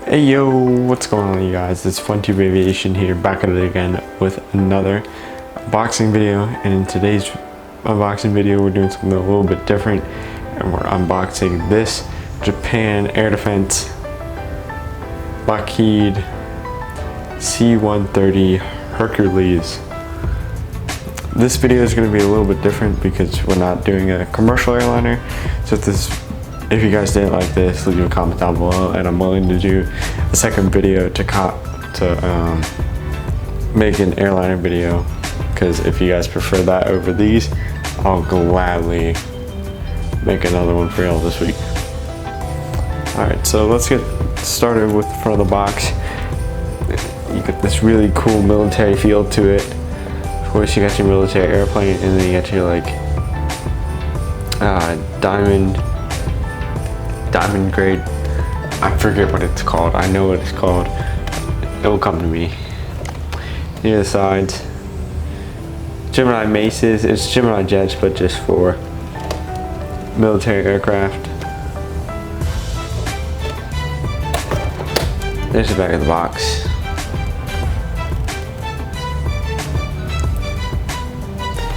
Hey yo, what's going on you guys? It's FunTube Aviation here, back at it again with another unboxing video. And in today's unboxing video we're doing something a little bit different, and we're unboxing this Japan Air Defense Lockheed C130 Hercules. This video is going to be a little bit different because we're not doing a commercial airliner. So if you guys didn't like this, leave a comment down below, and I'm willing to do a second video to make an airliner video, because if you guys prefer that over these, I'll gladly make another one for y'all this week. Alright, so let's get started with the front of the box. You get this really cool military feel to it. Of course, you got your military airplane, and then you got your like diamond grade. I forget what it's called. I know what it's called. It will come to me. Near the sides, Gemini Maces. It's Gemini jets, but just for military aircraft. There's the back of the box.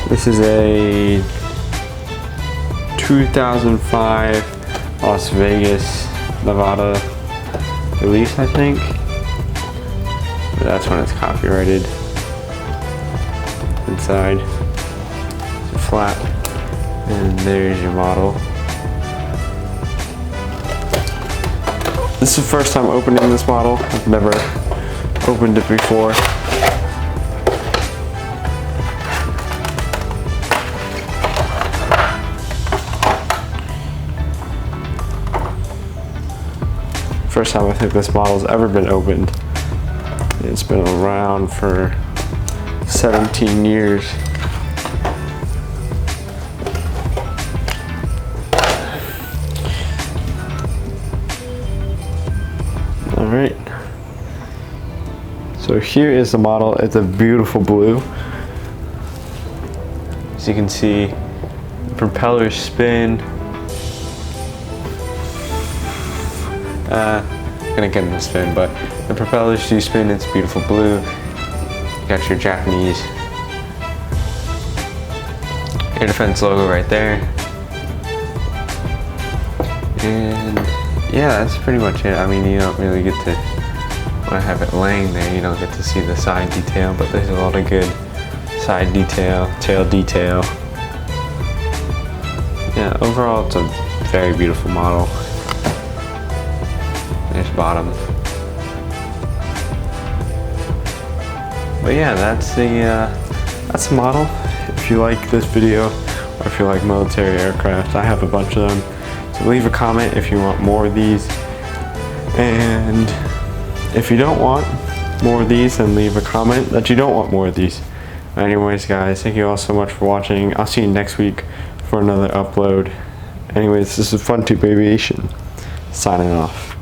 This is a 2005 Las Vegas, Nevada release, I think. But that's when it's copyrighted. Inside, it's flat, and there's your model. This is the first time opening this model. I've never opened it before. First time I think this model's ever been opened. It's been around for 17 years. Alright. So here is the model. It's a beautiful blue. As you can see, the propellers spin. Gonna get in the spin, but the propellers do spin. It's beautiful blue. You got your Japanese Air Defense logo right there. And yeah, that's pretty much it. I mean, you don't really get to, when I have it laying there, you don't get to see the side detail, but there's a lot of good side detail, tail detail. Yeah, overall it's a very beautiful model. There's bottom. But yeah, that's the model. If you like this video, or if you like military aircraft, I have a bunch of them. So leave a comment if you want more of these. And if you don't want more of these, then leave a comment that you don't want more of these. Anyways, guys, thank you all so much for watching. I'll see you next week for another upload. Anyways, this is FunTube Aviation, signing off.